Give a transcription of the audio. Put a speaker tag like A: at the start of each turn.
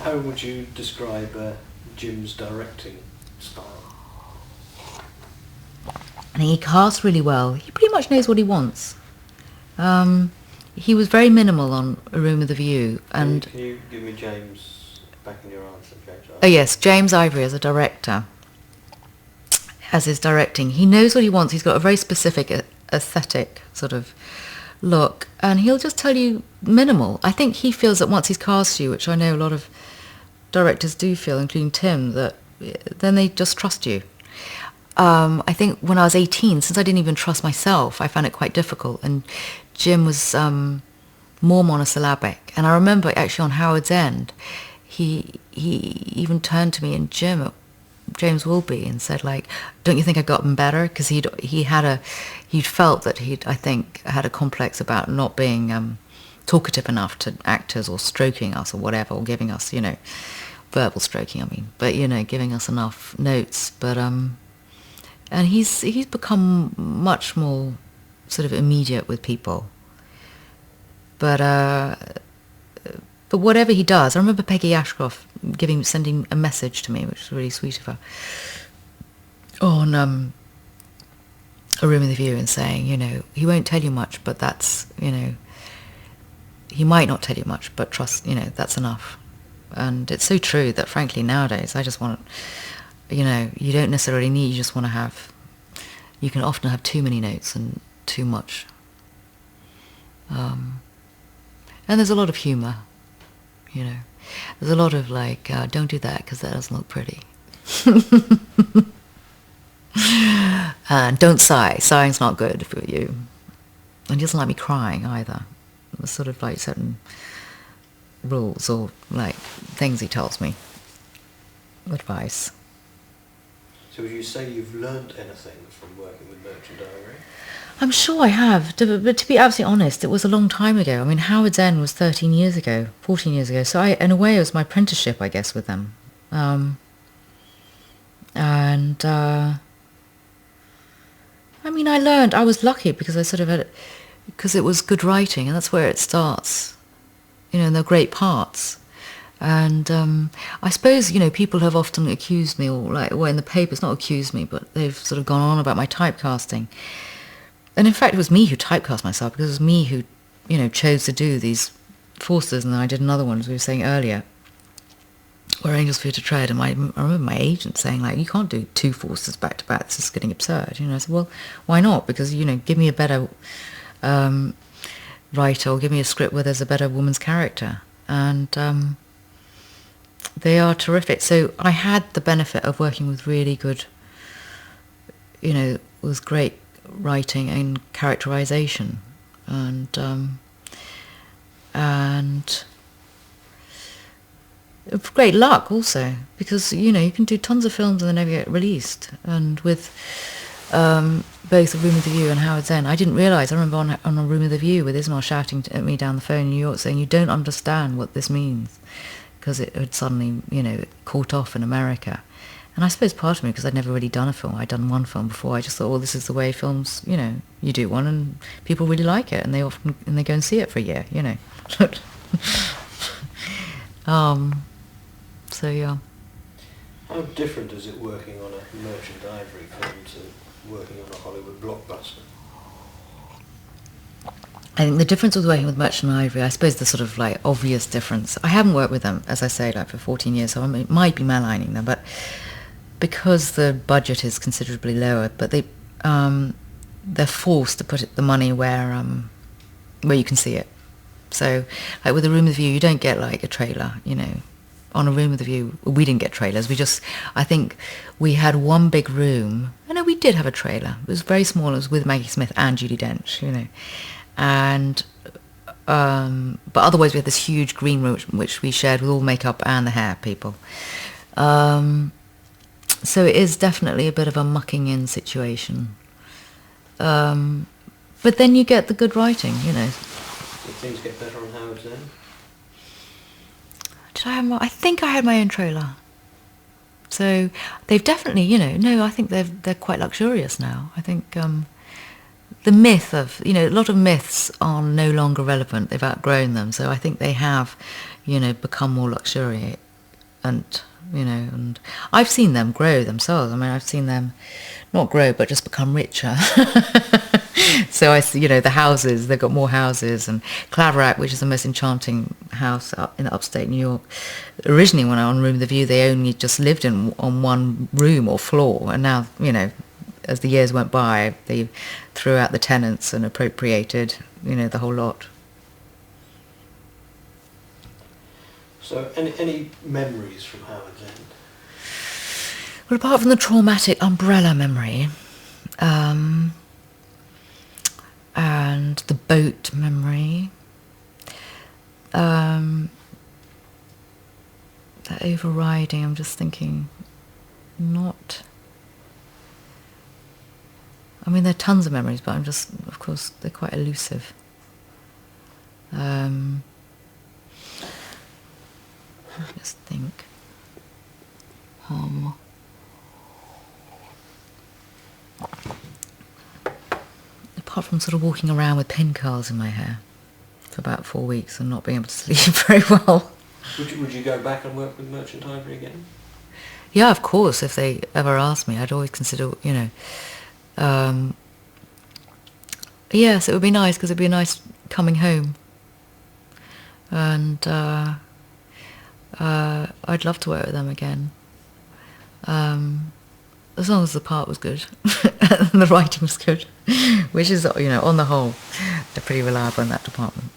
A: How would you describe Jim's directing style?
B: I think he casts really well. He pretty much knows what he wants. He was very minimal on A Room with a View, and
A: Can you give me James back in your answer, James?
B: oh yes, James Ivory as a director, as his directing, he knows what he wants. He's got a very specific aesthetic sort of look, and he'll just tell you minimal. I think he feels that once he's cast you, which I know a lot of directors do feel, including Tim, that then they just trust you. I think when I was 18, since I didn't even trust myself, I found it quite difficult. And Jim was more monosyllabic. And I remember actually on Howard's End, he even turned to me and James Wilby, and said, like, don't you think I've gotten better? Because he'd felt that I think, had a complex about not being talkative enough to actors, or stroking us or whatever, or giving us, verbal stroking, I mean, but, giving us enough notes. But, and he's become much more sort of immediate with people. But whatever he does, I remember Peggy Ashcroft sending a message to me, which was really sweet of her, on A Room with a View, and saying, he won't tell you much, but that's, he might not tell you much, but trust, that's enough. And it's so true that, frankly, nowadays, I just want, you don't necessarily need, you just want to have, you can often have too many notes and too much. And there's a lot of humour, There's a lot of, like, don't do that because that doesn't look pretty. And don't sigh. Sighing's not good for you. And he doesn't like me crying either. There's sort of like certain rules, or like things he tells me. Advice.
A: So would you say you've learnt anything from working with Merchant Diary?
B: I'm sure I have, but to be absolutely honest, it was a long time ago. I mean, Howard's End was 14 years ago. So in a way, it was my apprenticeship, I guess, with them. I mean, I was lucky because I sort of had, because it was good writing, and that's where it starts, and they're great parts. And I suppose, people have often accused me, or like, well, in the papers, not accused me, but they've sort of gone on about my typecasting. And in fact, it was me who typecast myself, because it was me who, chose to do these Forsters, and then I did another one, as we were saying earlier, Where Angels Fear to Tread. And I remember my agent saying, like, you can't do 2 Forsters back to back. This is getting absurd. I said, well, why not? Because, give me a better writer, or give me a script where there's a better woman's character. And they are terrific. So I had the benefit of working with really good, with great writing and characterization, and great luck also, because you can do tons of films and they never get released. And with both A Room with a View and Howard's End, I didn't realise. I remember on A Room with a View, with Ismail shouting at me down the phone in New York, saying, "You don't understand what this means," because it had suddenly caught off in America. And I suppose part of me, because I'd never really done a film, I'd done one film before, I just thought, well, this is the way films, you do one and people really like it, and they go and see it for a year, So, yeah.
A: How different is it working on a Merchant Ivory film to working on a Hollywood blockbuster?
B: I think the difference with working with Merchant Ivory, I suppose the sort of like obvious difference, I haven't worked with them, as I say, like for 14 years, so I might be maligning them, but because the budget is considerably lower, but they're forced to put the money where you can see it. So, like with A Room with a View, you don't get like a trailer, On A Room with a View, we didn't get trailers. I think we had one big room. I know we did have a trailer. It was very small. It was with Maggie Smith and Judi Dench, And, but otherwise we had this huge green room which we shared with all makeup and the hair people. So it is definitely a bit of a mucking in situation. But then you get the good writing,
A: Did things get better on Howard's End?
B: I think I had my own trailer. So they've definitely, I think they're quite luxurious now. I think the myth of, a lot of myths are no longer relevant. They've outgrown them. So I think they have, become more luxurious. and and I've seen them grow themselves. I mean, I've seen them not grow, but just become richer. So I see, the houses, they've got more houses, and Claverack, which is the most enchanting house up in upstate New York. Originally, when I on Room the View, they only just lived on one room or floor, and now, as the years went by, they threw out the tenants and appropriated, the whole lot.
A: So, any memories from Howard's End?
B: Well, apart from the traumatic umbrella memory, and the boat memory, that overriding, I'm just thinking, not... I mean, there are tons of memories, but of course, they're quite elusive. Just think. Apart from sort of walking around with pin curls in my hair for about 4 weeks and not being able to sleep very well.
A: Would you go back and work with Merchant Ivory again?
B: Yeah, of course. If they ever asked me, I'd always consider, yes, it would be nice, because it'd be a nice coming home. And I'd love to work with them again. As long as the part was good and the writing was good, which is, on the whole, they're pretty reliable in that department.